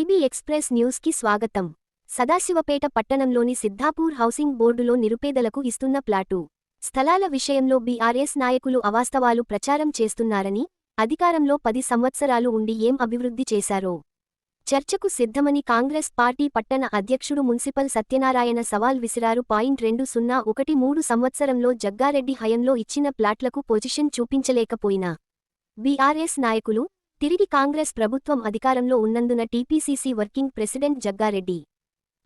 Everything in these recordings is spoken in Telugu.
ఐబీ ఎక్స్ప్రెస్ న్యూస్ కి స్వాగతం. సదాశివపేట పట్టణంలోని సిద్ధాపూర్ హౌసింగ్ బోర్డులో నిరుపేదలకు ఇస్తున్న ప్లాటు స్థలాల విషయంలో బీఆర్ఎస్ నాయకులు అవాస్తవాలు ప్రచారం చేస్తున్నారని, అధికారంలో 10 సంవత్సరాలు ఉండి ఏం అభివృద్ధి చేశారో చర్చకు సిద్ధమని కాంగ్రెస్ పార్టీ పట్టణ అధ్యక్షుడు మున్సిపల్ సత్యనారాయణ సవాల్ విసిరారు. 2013 సంవత్సరంలో జగ్గారెడ్డి హయంలో ఇచ్చిన ప్లాట్లకు పొజిషన్ చూపించలేకపోయినా బీఆర్ఎస్ నాయకులు తిరిగి కాంగ్రెస్ ప్రభుత్వం అధికారంలో ఉన్నందున టీపీసీసీ వర్కింగ్ ప్రెసిడెంట్ జగ్గారెడ్డి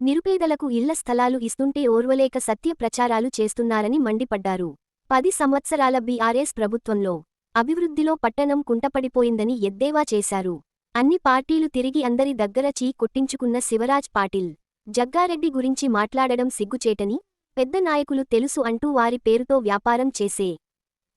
నిరుపేదలకు ఇళ్ల స్థలాలు ఇస్తుంటే ఓర్వలేక సత్య ప్రచారాలు చేస్తున్నారని మండిపడ్డారు. 10 సంవత్సరాల బీఆర్ఎస్ ప్రభుత్వంలో అభివృద్ధిలో పట్టణం కుంటపడిపోయిందని ఎద్దేవా చేశారు. అన్ని పార్టీలు తిరిగి అందరి దగ్గర చీ కొట్టించుకున్న శివరాజ్ పాటిల్ జగ్గారెడ్డి గురించి మాట్లాడడం సిగ్గుచేటని, పెద్ద నాయకులు తెలుసు అంటూ వారి పేరుతో వ్యాపారం చేసే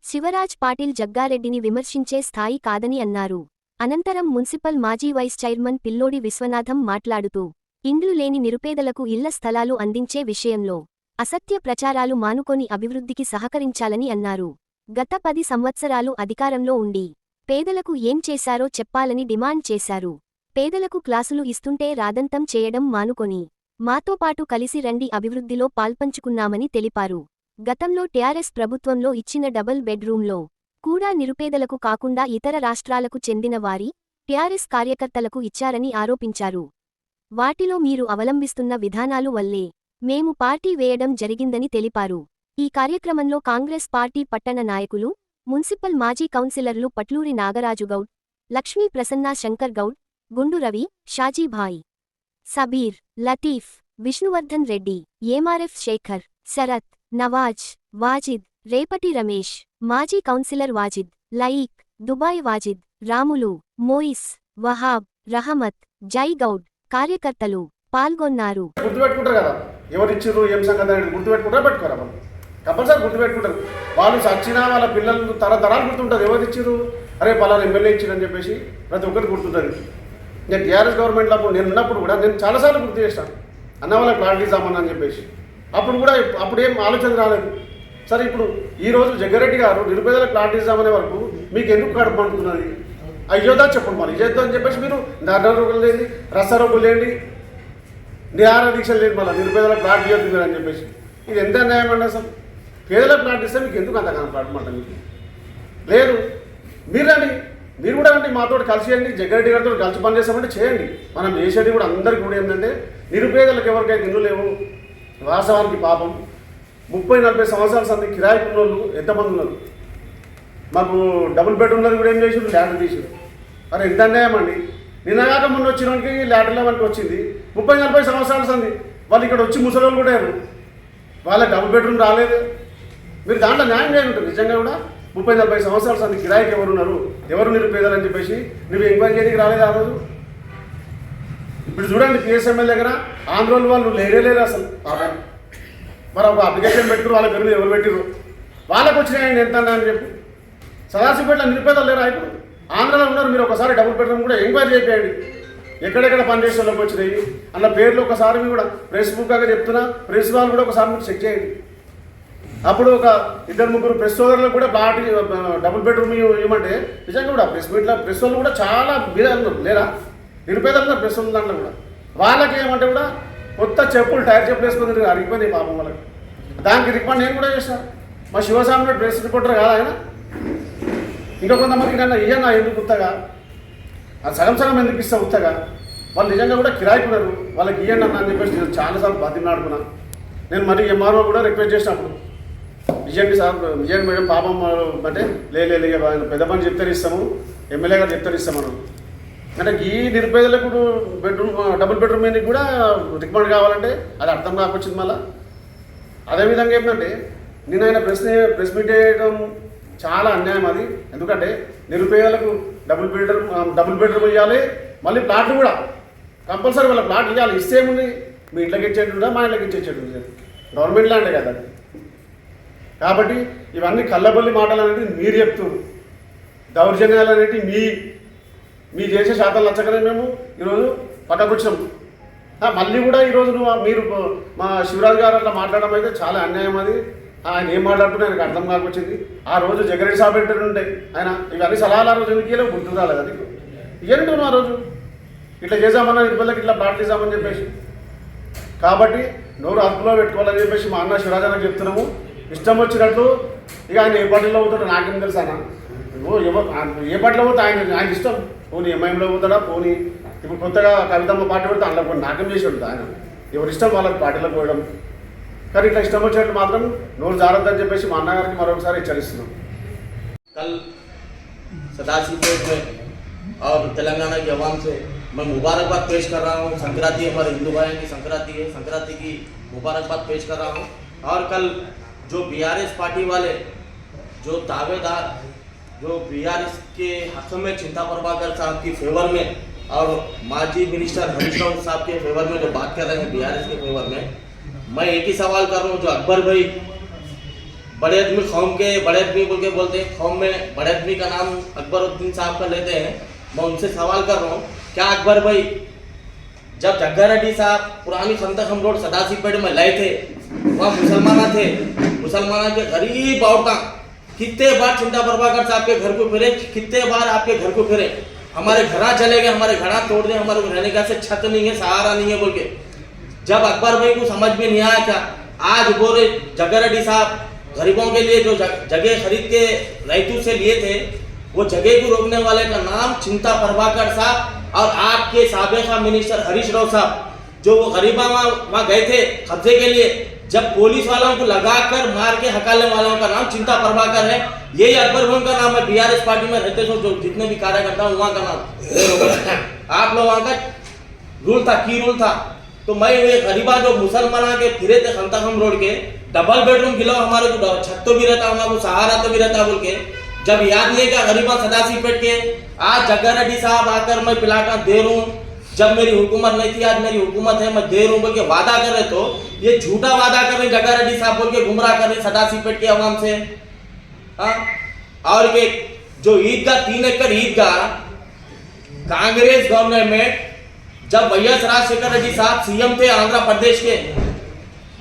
శివరాజ్ పాటిల్ జగ్గారెడ్డిని విమర్శించే స్థాయి కాదని అన్నారు. అనంతరం మున్సిపల్ మాజీ వైస్ చైర్మన్ పిల్లోడి విశ్వనాథం మాట్లాడుతూ ఇండ్లు లేని నిరుపేదలకు ఇళ్ల స్థలాలు అందించే విషయంలో అసత్య ప్రచారాలు మానుకొని అభివృద్ధికి సహకరించాలని అన్నారు. గత 10 సంవత్సరాలు అధికారంలో ఉండి పేదలకు ఏం చేశారో చెప్పాలని డిమాండ్ చేశారు. పేదలకు క్లాసులు ఇస్తుంటే రాదంతం చేయడం మానుకొని మాతో పాటు కలిసి రండి అభివృద్ధిలో పాల్పంచుకున్నామని తెలిపారు. గతంలో టీఆర్ఎస్ ప్రభుత్వంలో ఇచ్చిన డబుల్ బెడ్రూంలో కూడా నిరుపేదలకు కాకుండా ఇతర రాష్ట్రాలకు చెందిన వారి టీఆర్ఎస్ కార్యకర్తలకు ఇచ్చారని ఆరోపించారు. వాటిలో మీరు అవలంబిస్తున్న విధానాలు వల్లే మేము పార్టీ వేయడం జరిగిందని తెలిపారు. ఈ కార్యక్రమంలో కాంగ్రెస్ పార్టీ పట్టణ నాయకులు, మున్సిపల్ మాజీ కౌన్సిలర్లు పట్లూరి నాగరాజుగౌడ్, లక్ష్మీ ప్రసన్నా శంకర్ గౌడ్, గుండు రవి, షాజీభాయ్, సబీర్, లతీఫ్, విష్ణువర్ధన్ రెడ్డి, ఏమారెఫ్ శేఖర్, శరత్, నవాజ్, వాజిద్, రేపటి రమేష్, మాజీ కౌన్సిలర్ వాజిద్, లయీక్, దుబాయ్ వాజిద్, రాములు, మోయిస్, వహాబ్, రహమత్, జై గౌడ్ కార్యకర్తలు పాల్గొన్నారు. గుర్తుపెట్టుకుంటారు కదా, ఎవరిచ్చిర్రు ఏం సంగతి అనేది గుర్తుపెట్టుకుంటారా పెట్టుకోరా వాళ్ళు కంపల్సరీ గుర్తుపెట్టుకుంటారు. వాళ్ళు చచ్చినా వాళ్ళ పిల్లలు తరతరాలు గుర్తుంటారు. ఎవరిచ్చిర్రు, అరే పలానా ఎమ్మెల్యే ఇచ్చిరని చెప్పేసి ప్రతి ఒక్కరికి గుర్తుంటుంది. నేను టీఆర్ఎస్ గవర్నమెంట్లో అప్పుడు నేను ఉన్నప్పుడు కూడా నేను చాలాసార్లు గుర్తు చేస్తాను, అన్న వాళ్ళకి ప్లాట్ ఇద్దామని అని చెప్పేసి. అప్పుడు ఏం ఆలోచన రాలేదు. సరే ఇప్పుడు ఈరోజు జగ్గారెడ్డి గారు నిరుపేదలకు ప్లాట్ ఇద్దామనే వరకు మీకు ఎందుకు కడుపు అంటున్నది? అయ్యోదా చెప్పండి, మరి ఇదేద్దాం అని చెప్పేసి మీరు ధర్నారోగులు లేండి, రస్తారోగులు లేండి, నిరాహార దీక్షలు లేదు, మళ్ళీ నిరుపేదలకు ప్లాట్ ఇవ్వద్దు అని చెప్పేసి. ఇది ఎంత న్యాయం అండి అసలు? పేదలకు ప్లాట్ ఇస్తే మీకు ఎందుకు అంతగానో కడపమంట? మీకు లేదు, మీరు రండి, మీరు కూడా రండి, మాతో కలిసి చేయండి, జగ్గారెడ్డి గారితో కలిసి పనిచేస్తామంటే చేయండి. మనం చేసేది కూడా అందరికీ కూడా ఏంటంటే నిరుపేదలకు ఎవరికైతే ఇల్లు లేవు, వాస్తవానికి పాపం 30-40 సంవత్సరాల సంది కిరాయి ఉన్నోళ్ళు ఎంతమంది ఉన్నారు? మాకు డబుల్ బెడ్రూమ్లో కూడా ఏం చేసి ల్యాటర్ తీసారు. అరే ఎంత అన్యాయం అండి. నిన్నగాక మొన్న వచ్చినోడికి ల్యాటర్లో మనకి వచ్చింది 30-40 సంవత్సరాల సంది వాళ్ళు ఇక్కడ వచ్చి ముసలోళ్ళు కూడా అయ్యారు, వాళ్ళకి డబుల్ బెడ్రూమ్ రాలేదు. మీరు దాంట్లో న్యాయం చేయాలంటారు. నిజంగా కూడా 30-40 సంవత్సరాల సంది కిరాయికి ఎవరున్నారు, ఎవరు నిరుపేదలని చెప్పేసి నువ్వు ఎంక్వైరీ చేయడానికి రాలేదు ఆ రోజు. ఇప్పుడు చూడండి పిఎస్ఎంఎల్ దగ్గర ఆంధ్రోళ్ళు వాళ్ళు లేరు అసలు. మరి ఒక అప్లికేషన్ పెట్టుకుని వాళ్ళ పేరు ఎవరు పెట్టిరు, వాళ్ళకు వచ్చినాయండి ఎంత అని చెప్పి. సదాశివపేటలో నిరుపేదలు లేరా? ఇప్పుడు ఆంధ్రాలో ఉన్నారు. మీరు ఒకసారి డబుల్ బెడ్రూమ్ కూడా ఎంక్వైరీ చేయండి, ఎక్కడెక్కడ పనిచేసే వాళ్ళకి వచ్చినాయి అన్న పేర్లు ఒకసారి మీరు కూడా ప్రెస్ బుక్గా చెప్తున్నా, ప్రెస్ వాళ్ళు కూడా ఒకసారి మీరు చెక్ చేయండి. అప్పుడు ఒక 2-3 ప్రెస్ సోదరులకు కూడా ప్లాట్ డబుల్ బెడ్రూమ్ ఇవ్వమంటే నిజంగా కూడా ప్రెస్ మీట్లో ప్రెస్ వాళ్ళు కూడా చాలా మీద లేరా? నిరుపేదలు ఉన్నారు ప్రెస్ వాళ్ళ దాంట్లో కూడా. వాళ్ళకి ఏమంటే కూడా కొత్త చెప్పులు టైర్ చెప్పులు వేసుకుని అరిగిపోయినాయి పాపం వాళ్ళకి. దానికి రికమెండ్ నేను కూడా చేశాను. మా శివస్వామి ప్రెస్ రిపోర్టర్ కాదు ఆయన. ఇంకా కొంతమందికి నన్ను ఇయ్యన్నా ఎందుకు ఉత్తగా, అది సగం ఎందుకు ఇస్తా ఉత్తగా? వాళ్ళు నిజంగా కూడా కిరాయికున్నారు, వాళ్ళకి ఇయ్యండి అన్న అని చెప్పేసి నేను చాలాసార్లు బతిమలాడుకున్నాను. నేను మరి ఎంఆర్ఓ కూడా రిక్వెస్ట్ చేసినప్పుడు ఇయ్యండి సార్, ఇయ్యండి మేడం పాపం అంటే లేదు పెద్ద పని చెప్తారు ఇస్తాము, ఎమ్మెల్యే గారు చెప్తారు ఇస్తామను. అంటే ఈ నిరుపేదలకు బెడ్రూమ్ డబుల్ బెడ్రూమ్ మీద కూడా రికమెండ్ కావాలంటే అది అర్థం కాకొచ్చింది. మళ్ళీ అదేవిధంగా ఏంటంటే నేను ఆయన ప్రెస్ మీట్ చేయడం చాలా అన్యాయం అది. ఎందుకంటే నిరుపేదలకు డబుల్ బెడ్రూమ్ ఇవ్వాలి, మళ్ళీ ప్లాట్లు కూడా కంపల్సరీ వాళ్ళ ప్లాట్ ఇవ్వాలి. ఇస్తే ఏముంది, మీ ఇంట్లోకి ఇచ్చేటుందా మా ఇంట్లోకి ఇచ్చేటట్టు గవర్నమెంట్ ల్యాండే కదా అది. కాబట్టి ఇవన్నీ కళ్ళబొల్లి మాటలు అనేది మీరు చెప్తున్నారు, దౌర్జన్యాలు అనేవి మీ చేసే శాతం నచ్చకనే మేము ఈరోజు పక్కకు వచ్చినాం. మళ్ళీ కూడా ఈరోజు మీరు మా శివరాజ్ గారు అట్లా మాట్లాడడం అయితే చాలా అన్యాయం. అది ఆయన ఏం మాట్లాడుతున్నా ఆయనకు అర్థం కాకొచ్చింది. ఆ రోజు జగ్గారెడ్డి సాబ్ పెట్టారు ఉంటే ఆయన ఇవన్నీ సలహాలు ఆ రోజు ఎందుకు గుర్తు రాలేదు. అది ఇవ్వండి ఆ రోజు ఇట్లా చేసామన్నా నిర్మలకి ఇట్లా ప్లాట్ చేసామని చెప్పేసి. కాబట్టి నోరు అదుపులో పెట్టుకోవాలని చెప్పేసి మా అన్న శివరాజానికి చెప్తున్నాము. ఇష్టం వచ్చినట్లు ఇక ఆయన ఏ పార్టీలో పోతాడో నాకేం తెలుసు అన్న. ఏ పార్టీలో పోతే ఆయన ఇష్టం. పోనీ ఎంఐఎంలో పోతాడా, పోనీ ఇప్పుడు కొత్తగా కవితమ్మ పార్టీ పెడితే అందులో పోనీ నాకేం చేసి ఉంటుంది ఆయన. ఎవరి ఇష్టం వాళ్ళకి పార్టీలో పోయడం. కానీ ఇట్లా ఇష్టం వచ్చినట్టు మాత్రం నోరు జారద్దని చెప్పేసి మా అన్నగారికి మరొకసారి హెచ్చరిస్తున్నాం. कल सदाशिवपेट में और तेलंगाना की आवाम से मैं मुबारकबाद पेश कर रहा हूँ। संक्रांति हमारे हिंदू भाइयों की संक्रांति है, संक्रांति की मुबारकबाद पेश कर रहा हूँ। और कल जो बीआरएस पार्टी वाले जो दावेदार जो बीआरएस के हक में चिंता प्रभाकर साहब की फेवर में और माजी मिनिस्टर हरीश राव साहब के फेवर में जो बात कर रहे हैं बीआरएस के फेवर में, मैं एक ही सवाल कर रहा हूँ। जो अकबर भाई बड़े आदमी कौम के बड़े आदमी बोल के बोलते हैं, कौम में बड़े आदमी का नाम अकबरुद्दीन साहब का लेते हैं, मैं उनसे सवाल कर रहा हूँ, क्या अकबर भाई जब जग्गा रेड्डी साहब पुरानी संतकम रोड सदाशिवपेट में लाए थे, वहाँ मुसलमान थे, मुसलमान के गरीब औरतां कितने बार चिंता प्रभाकर साहब के घर को फिरे, कितने बार आपके घर को फिरे, हमारे घर चले गए, हमारे घर तोड़ दे, हमारे रहने का से छत नहीं है, सहारा नहीं है बोल के। जब अकबर भाई को समझ में नहीं आया क्या, आज बोले जग्गा रेड्डी साहब गरीबों के लिए जो जगह खरीद के रैतू से लिए थे, वो जगह को रोकने वाले का नाम चिंता प्रभाकर साहब और आपके साबिका मिनिस्टर हरीश राव साहब, जो वो गरीबा वहाँ गए थे कब्जे के लिए, जब पुलिस वालों को लगाकर मार के हकालने वालों का नाम चिंता प्रभाकर है। यही अकबर भाई का नाम है। बीआरएस पार्टी में रहते जो जितने भी कार्यकर्ता हूँ वहाँ का नाम आप लोग वहाँ का रूल था, की रूल था। तो मैं ये गरीबा जो मुसलमान के फिरे थे खंताखम रोड के, डबल बेडरूम खिलाओ, हमारे को छत तो भी रहता, हमारे को सहारा तो भी रहता बोल के, जब याद नहीं है क्या गरीबा सदाशिवपेट के, आज जग्गा रेड्डी साहब आकर मैं प्लाटा दे रहा हूँ, जब मेरी हुकूमत नहीं थी आज मेरी हुकूमत है, मैं दे रहा हूँ बोल के वादा कर रहे, तो ये झूठा वादा कर रहे जग्गा रेड्डी साहब बोल के गुमराह कर रहे सदाशिवपेट के आवाम से। हाँ, और ये जो ईदगाह 3 एकड़ ईदगाह कांग्रेस गवर्नमेंट जब वैएस राजशेखर रेड्डी साहब सीएम थे आंध्र प्रदेश के,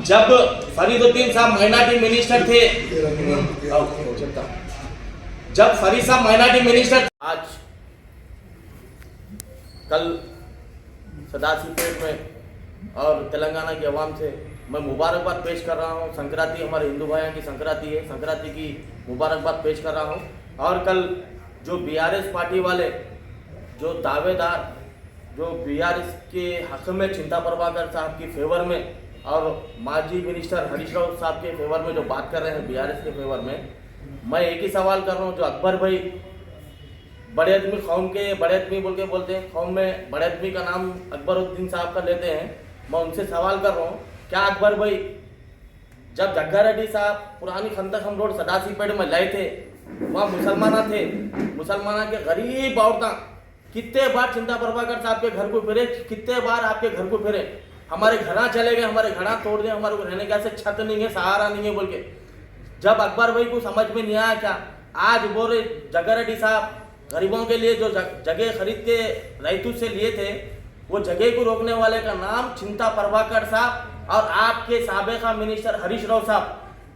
जब फरीदुद्दीन साहब माइनॉरिटी मिनिस्टर थे, जब फरीद साहब माइनॉरिटी मिनिस्टर, आज कल सदाशिवपेट में और तेलंगाना की आवाम से मैं मुबारकबाद पेश कर रहा हूँ। संक्रांति हमारे हिंदू भाइयों की संक्रांति है, संक्रांति की मुबारकबाद पेश कर रहा हूँ। और कल जो बीआरएस पार्टी वाले जो दावेदार जो बीआरएस के हक में चिंता प्रभाकर साहब की फेवर में और माजी मिनिस्टर हरीश राव साहब के फेवर में जो बात कर रहे हैं बीआरएस के फेवर में, मैं एक ही सवाल कर रहा हूँ। जो अकबर भाई बड़े आदमी कौम के बड़े आदमी बोल के बोलते हैं, कौम में बड़े आदमी का नाम अकबरुद्दीन साहब का लेते हैं, मैं उनसे सवाल कर रहा हूँ, क्या अकबर भाई जब जग्गा रेड्डी साहब पुरानी खंताखम रोड सदाशिवपेट में लाए थे, वहाँ मुसलमान थे, मुसलमान के गरीब औरतां कितने बार चिंता प्रभाकर साहब के घर को फिरे, कितने बार आपके घर को फिरे, हमारे घर चले गए, हमारे घर तोड़ दे, हमारे को रहने का से छत नहीं है, सहारा नहीं है बोल के। जब अकबर भाई को समझ में नहीं आया क्या, आज बोले जग्गा रेड्डी साहब गरीबों के लिए जो जगह खरीद के रैतू से लिए थे, वो जगह को रोकने वाले का नाम चिंता प्रभाकर साहब और आपके साबिका मिनिस्टर हरीश राव साहब,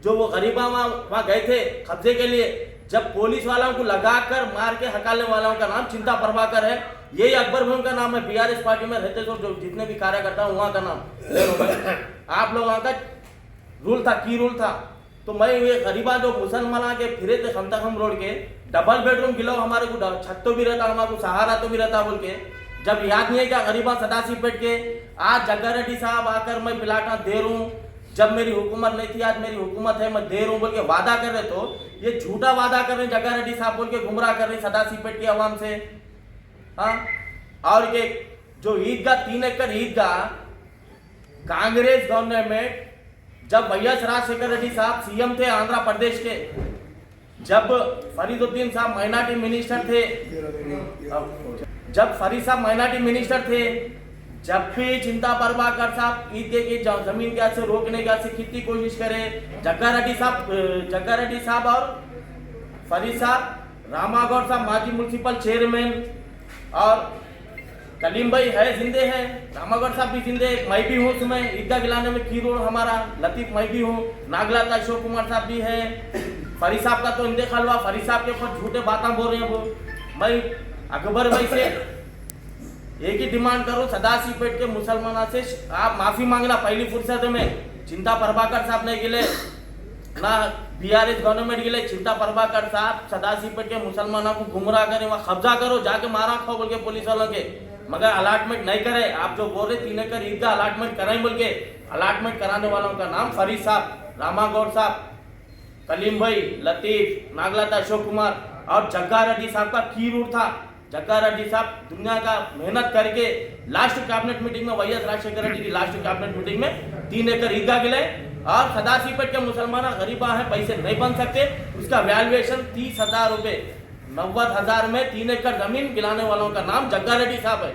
जो वो गरीबा वहाँ गए थे कब्जे के लिए, जब पुलिस वालों को लगाकर मार के हकालने वालों का नाम चिंता प्रभाकर है। यही अकबर भाई का नाम है। बीआरएस पार्टी में रहते जो जितने भी कार्यकर्ता हूँ वहाँ का नाम आप लोग वहाँ का रूल था, की रूल था। तो मैं ये गरीबा जो मुसलमान के फिरे थे खंताखम रोड के, डबल बेडरूम खिलाओ, हमारे को छत तो भी रहता, हमारे को सहारा तो भी रहता बोल के, जब याद नहीं है क्या गरीबा सदाशिवपेट के, आज जग्गा रेड्डी साहब आकर मैं प्लाटा दे रहा हूँ, जब मेरी हुकूमत नहीं थी आज मेरी हुकूमत है, मैं दे रहा हूँ बोल के वादा कर रहे, तो ये झूठा वादा कर रहे जग्गा रेड्डी साहब बोल के गुमराह कर रहे सदाशिवपेट की आवाम से। हाँ, और ये जो ईदगाह 3 एकड़ ईदगाह कांग्रेस गवर्नमेंट जब वैएस राजशेखर रेड्डी साहब सीएम थे आंध्र प्रदेश के, जब फरीदुद्दीन साहब माइनॉरिटी मिनिस्टर थे, जब फरीद साहब माइनॉरिटी मिनिस्टर थे, जब भी चिंता प्रभाकर साहब ईदगाह की जमीन का से रोकने का से कितनी कोशिश करे, जग्गा रेड्डी साहब और फरीद साहब, रामागौड़ साहब माजी म्यूनसिपल चेयरमैन और कलीम भाई है जिंदे हैं, रामागढ़ साहब भी जिंदे, मैं भी हूँ उसमें ईदगाह गिलाने में की रोड हमारा लतीफ मैं भी हूँ, नागला का अशोक कुमार साहब भी है, फरीद साहब का तो इंतकाल हुआ, फरीद साहब के ऊपर झूठे बातें बोल रहे हैं वो। मैं अकबर भाई से एक ही डिमांड करो, सदाशिवपेट के मुसलमानों से आप माफी मांगना पहली फुर्सत में। चिंता प्रभाकर साहब नहीं गिले ना बीआरएस गवर्नमेंट गिले, चिंता प्रभाकर साहब सदाशिवपेट के मुसलमानों को गुमराह करें, वहाँ कब्जा करो, जाके मारा खाओ बोल के पुलिस वालों के, मगर अलॉटमेंट नहीं करे। आप जो बोल रहे 3 एकड़ ईदगाह अलॉटमेंट कराएं बोल के, अलॉटमेंट कराने वालों का नाम फरीद साहब, रामा गौड़ साहब, कलीम भाई, लतीफ, नागलाता अशोक कुमार और जग्गा रेड्डी साहब का की रूट था। जग्गा रेड्डी साहब दुनिया का मेहनत करके लास्ट कैबिनेट मीटिंग में वाईएस राजशेखर रेड्डी की लास्ट कैबिनेट मीटिंग में 3 एकड़ ईदगाह गिले और सदाशिवपेट के मुसलमान गरीबा है, पैसे नहीं बन सकते, उसका वैल्यूएशन 30,000 रुपए, 90,000 में 3 एकड़ जमीन गिलाने वालों का नाम जग्गा रेड्डी साहब है।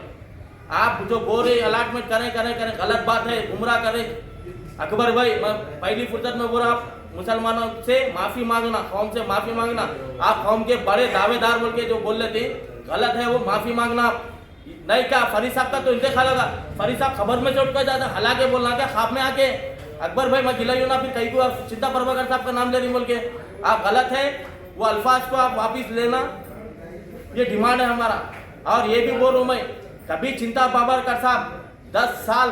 आप जो बोल रहे अलॉटमेंट करें गलत बात है, गुमराह करें। अकबर भाई, मैं पहली फुर्सत में बोल रहा, आप मुसलमानों से माफी मांगना, कौम से माफी मांगना। आप कौम के बड़े दावेदार बोल के जो बोल रहे थे गलत है, वो माफी मांगना नहीं। क्या फरीद साहब का तो इंतकाल लगा, फरीद साहब खबर में चोट कर जाता, हालांकि बोलना क्या ख्वाब में आके अकबर भाई मैं गिलाई ना, फिर कहीं को आप चिंता प्रभाकर साहब का नाम ले रही बोल के, आप गलत है। वो अल्फाज को आप वापिस लेना, ये डिमांड है हमारा। और ये भी बोल रहा हूँ मैं, कभी चिंता प्रभाकर साहब 10 साल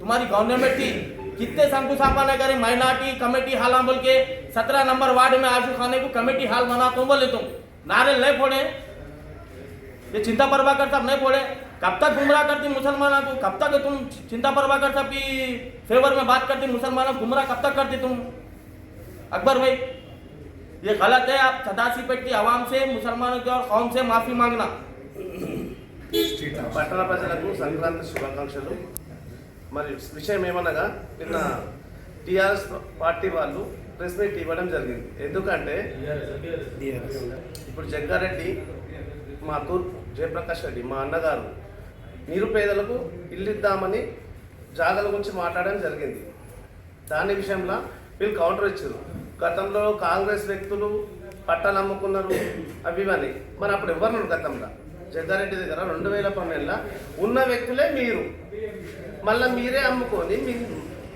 तुम्हारी गवर्नमेंट थी, कितने शंकुस्थापना ने करे, माइनॉरिटी कमेटी हाल बोल के 17 नंबर वार्ड में आशू खाने को कमेटी हाल बना तुम बोले, तुम नारे नहीं फोड़े, ये चिंता प्रभाकर साहब नहीं फोड़े। कब तक गुमराह करती मुसलमानों को, कब तक तुम चिंता प्रभाकर साहब की फेवर में बात करती, मुसलमानों को गुमराह कब तक करती तुम? अकबर भाई ये गलत है। आप सदाशिवपेट की आवाम से, मुसलमानों की और कौम से माफी मांगना। పట్టణ ప్రజలకు సంక్రాంతి శుభాకాంక్షలు। మరి విషయం ఏమనగా నిన్న టీఆర్ఎస్ పార్టీ వాళ్ళు ప్రెస్ మీట్ ఇవ్వడం జరిగింది. ఎందుకంటే ఇప్పుడు జగ్గారెడ్డి, మా తూర్పు జయప్రకాష్ రెడ్డి, మా అన్నగారు నిరుపేదలకు ఇల్లు ఇద్దామని జాగాల గురించి మాట్లాడడం జరిగింది. దాని విషయంలో వీళ్ళు కౌంటర్ ఇచ్చారు. గతంలో కాంగ్రెస్ వ్యక్తులు పట్టాలు అమ్ముకున్నారు అవి ఇవన్నీ. మరి అప్పుడు ఎవరు గతంలో జగ్గారెడ్డి దగ్గర 2012లో ఉన్న వ్యక్తులే మీరు, మళ్ళీ మీరే అమ్ముకొని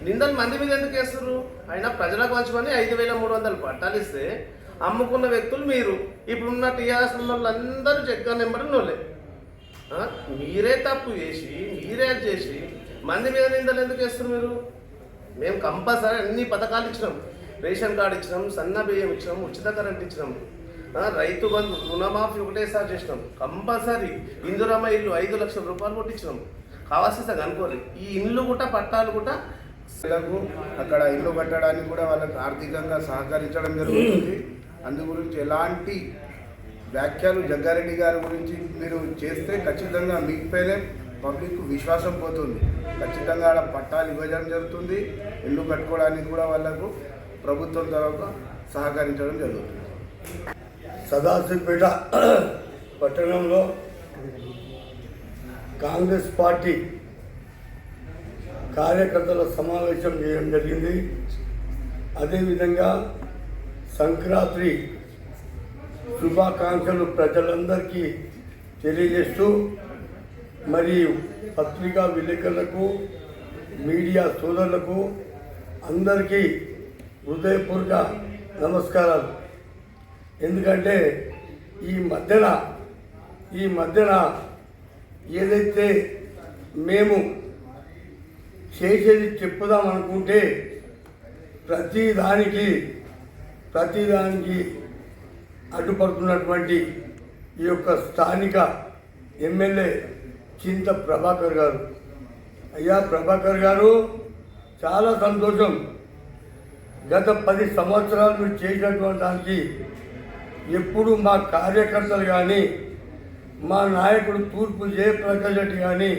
నిందలు మంది మీద ఎందుకు వేస్తారు? అయినా ప్రజలకు పంచుకొని 5,300 పట్టాలు ఇస్తే అమ్ముకున్న వ్యక్తులు మీరు. ఇప్పుడున్న టీఆర్ఎస్ వాళ్ళందరూ జగ్గా నెంబర్ నోలే. మీరే తప్పు చేసి, మీరే చేసి మంది మీద నిందలు ఎందుకు వేస్తారు మీరు? మేము కంపల్సరీ అన్ని పథకాలు ఇచ్చినాం, రేషన్ కార్డు ఇచ్చినాం, సన్న బియ్యం ఇచ్చినాం, ఉచిత కరెంట్ ఇచ్చినాం, రైతు బంధు రుణమాఫీ ఒకటేసారి చేసినాం, కంపల్సరీ ఇందిరమ్మ ఇల్లు 5 లక్షల రూపాయలు కొట్టించినాం. కావాల్సిన అనుకోవాలి ఈ ఇల్లు కూడా పట్టాలు కూడా అక్కడ ఇల్లు కట్టడానికి కూడా వాళ్ళకి ఆర్థికంగా సహకరించడం జరుగుతుంది. అందు గురించి ఎలాంటి వ్యాఖ్యలు జగ్గారెడ్డి గారి గురించి మీరు చేస్తే ఖచ్చితంగా మీపైనే పబ్లిక్ విశ్వాసం పోతుంది. ఖచ్చితంగా ఆడ పట్టాలు ఇవ్వడం జరుగుతుంది, ఇల్లు కట్టుకోవడానికి కూడా వాళ్ళకు ప్రభుత్వం తరఫున సహకరించడం జరుగుతుంది. సదాశివపేట పట్టణంలో కాంగ్రెస్ పార్టీ కార్యకర్తల సమావేశం చేయడం జరిగింది. అదేవిధంగా సంక్రాంతి శుభాకాంక్షలు ప్రజలందరికీ తెలియజేస్తూ, మరియు పత్రికా విలేకరులకు, మీడియా సోదరులకు అందరికీ హృదయపూర్వక నమస్కారాలు. ఎందుకంటే ఈ మధ్యన ఏదైతే మేము చేసేది చెప్పుదామనుకుంటే ప్రతిదానికి అడ్డుపడుతున్నటువంటి ఈ యొక్క స్థానిక ఎమ్మెల్యే చింత ప్రభాకర్ గారు. అయ్యా ప్రభాకర్ గారు, చాలా సంతోషం. గత 10 సంవత్సరాలు మీరు చేసినటువంటి దానికి ఎప్పుడు మా కార్యకర్తలు కానీ, మా నాయకుడు తూర్పు జయప్రకాష్ రెడ్డి కానీ,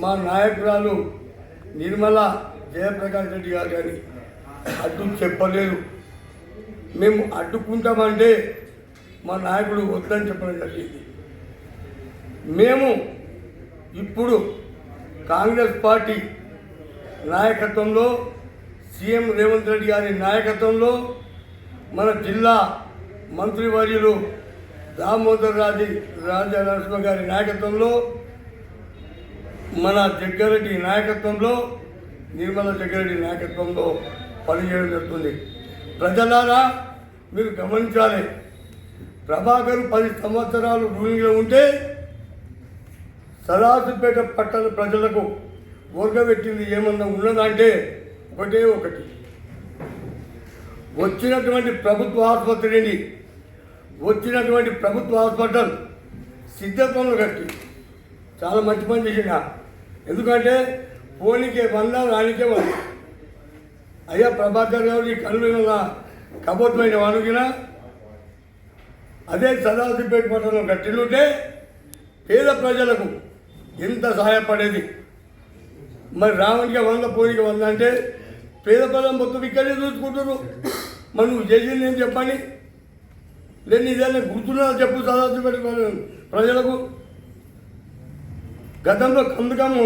మా నాయకురాలు నిర్మల జయప్రకాష్ రెడ్డి గారు కానీ అడ్డు చెప్పలేదు. మేము అడ్డుకుంటామంటే మా నాయకుడు వద్దని చెప్పడం జరిగింది. మేము ఇప్పుడు కాంగ్రెస్ పార్టీ నాయకత్వంలో, సీఎం రేవంత్ రెడ్డి గారి నాయకత్వంలో, మన జిల్లా మంత్రివర్యులు దామోదర్ రాజనరసింహ గారి నాయకత్వంలో, మన జగ్గారెడ్డి నాయకత్వంలో, నిర్మల జగ్గారెడ్డి నాయకత్వంలో పనిచేయడం జరుగుతుంది. ప్రజలారా మీరు గమనించాలి, ప్రభాకర్ 10 సంవత్సరాలు రూలింగ్లో ఉంటే సదాశివపేట పట్టణ ప్రజలకు ఊరగబెట్టింది ఏమన్నా ఉన్నదంటే ఒకటే ఒకటి, వచ్చినటువంటి ప్రభుత్వ ఆసుపత్రిని, వచ్చినటువంటి ప్రభుత్వ హాస్పిటల్ సిద్ధత్వంలో కట్టి చాలా మంచి పని చేసిన. ఎందుకంటే పోనీకే 100 రానికే 100. అయ్యా ప్రభాకర్ గారు ఈ కనుల కబోత్మైన వానుకిన అదే సదాశివపేట పట్టణంలో కట్టినుంటే పేద ప్రజలకు ఎంత సహాయపడేది. మరి రావణికి 100 పోనీకి 100 అంటే పేద ప్రజలు మొత్తం ఇక్కడే చూసుకుంటారు. మరి నువ్వు చేసింది ఏం చెప్పండి, లేదు ఇదేనా గుర్తున్నా చెప్పు సదాశివపేట ప్రజలకు. గతంలో కందుకము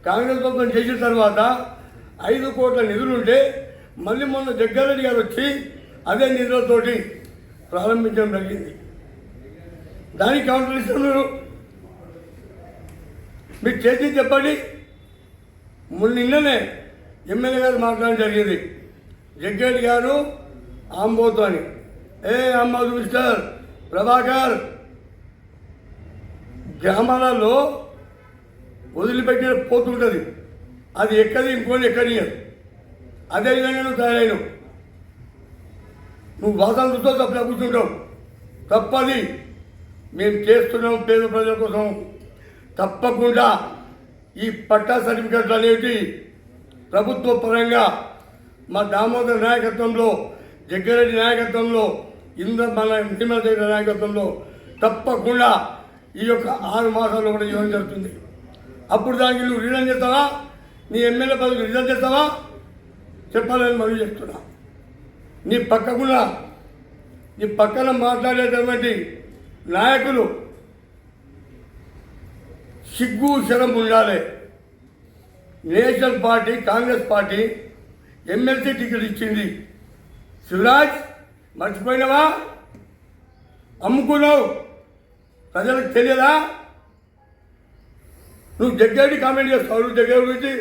కాంగ్రెస్ ప్రభుత్వం చేసిన తర్వాత 5 కోట్ల నిధులుంటే మళ్ళీ మొన్న జగ్గారెడ్డి గారు వచ్చి అదే నిధులతోటి ప్రారంభించడం జరిగింది. దానికి కౌంటర్ ఇస్తున్నారు. మీరు చేసి చెప్పండి. నిన్ననే ఎమ్మెల్యే గారు మాట్లాడడం జరిగింది. జగ్గారెడ్డి గారు ఆంబోతో అని, అమ్మదు మిస్టర్ ప్రభాకర్, గ్రామాలలో వదిలిపెట్టిన పోతుంటుంది, అది ఎక్కది ఇంకోటి ఎక్కడియదు. అదేవిధంగా నువ్వు తయారైనవు. నువ్వు వాసన చూస్తూ తప్పలా కూర్చుంటావు. తప్పది మేము చేస్తున్నాం పేద ప్రజల కోసం. తప్పకుండా ఈ పట్టా సర్టిఫికెట్లు అనేవి ప్రభుత్వ పరంగా మా దామోదర్ నాయకత్వంలో, జగ్గారెడ్డి నాయకత్వంలో, మన నిర్మల నాయకత్వంలో తప్పకుండా ఈ యొక్క 6 మాసాల్లో కూడా ఇవ్వడం జరుగుతుంది. అప్పుడు దానికి నువ్వు రిజైన్ చేస్తావా, నీ ఎమ్మెల్యే పదవి రిజైన్ చేస్తావా చెప్పాలని మళ్ళీ చెప్తున్నా. నీ పక్కన మాట్లాడేటువంటి నాయకులు సిగ్గు శరం ఉండాలి. National party Congress party MLC ticket ఇచ్చింది. శివరాజ్ మర్చిపోయినావా? అమ్ముకున్నావు, ప్రజలకు తెలియదా? నువ్వు జగ్గారెడ్డి కామెంట్ చేస్తావు జగ్గారెడ్డి గురించి.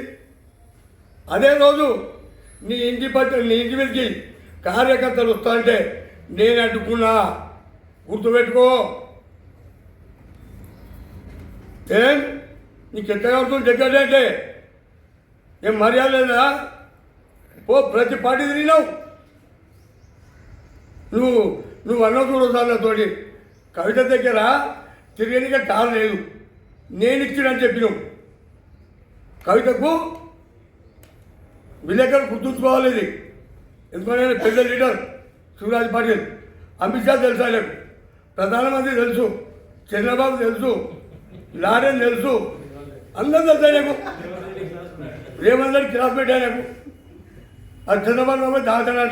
అదే రోజు నీ ఇంటి మీదకి కార్యకర్తలు వస్తా అంటే నేను అడ్డుకున్నా, గుర్తుపెట్టుకో. ఏం నీకు ఎట్టగా అవుతుంది జగ్గారెడ్డి అంటే? ఏం మర్యాద లేదా? ప్రతి పార్టీ తిరిగినావు నువ్వు అన్న చూడదాన్నతోటి. కవిత దగ్గర తిరిగనిక కారు లేదు, నేను ఇచ్చినని చెప్పినావు. కవితకు విలేకరు గుర్తుంచుకోవాలి. ఇది ఎందుకంటే పెద్ద లీడర్ శివరాజ్ పాటిల్, అమిత్ షా తెలుసు, ఆయనకు ప్రధానమంత్రి తెలుసు, చంద్రబాబు తెలుసు, లారెన్ తెలుసు, అందరూ తెలుసు ఆయనకు. రేవంత్ రెడ్డి క్లాస్మేట్ ఆయనకు. అది చంద్రబాబు దాంట్లో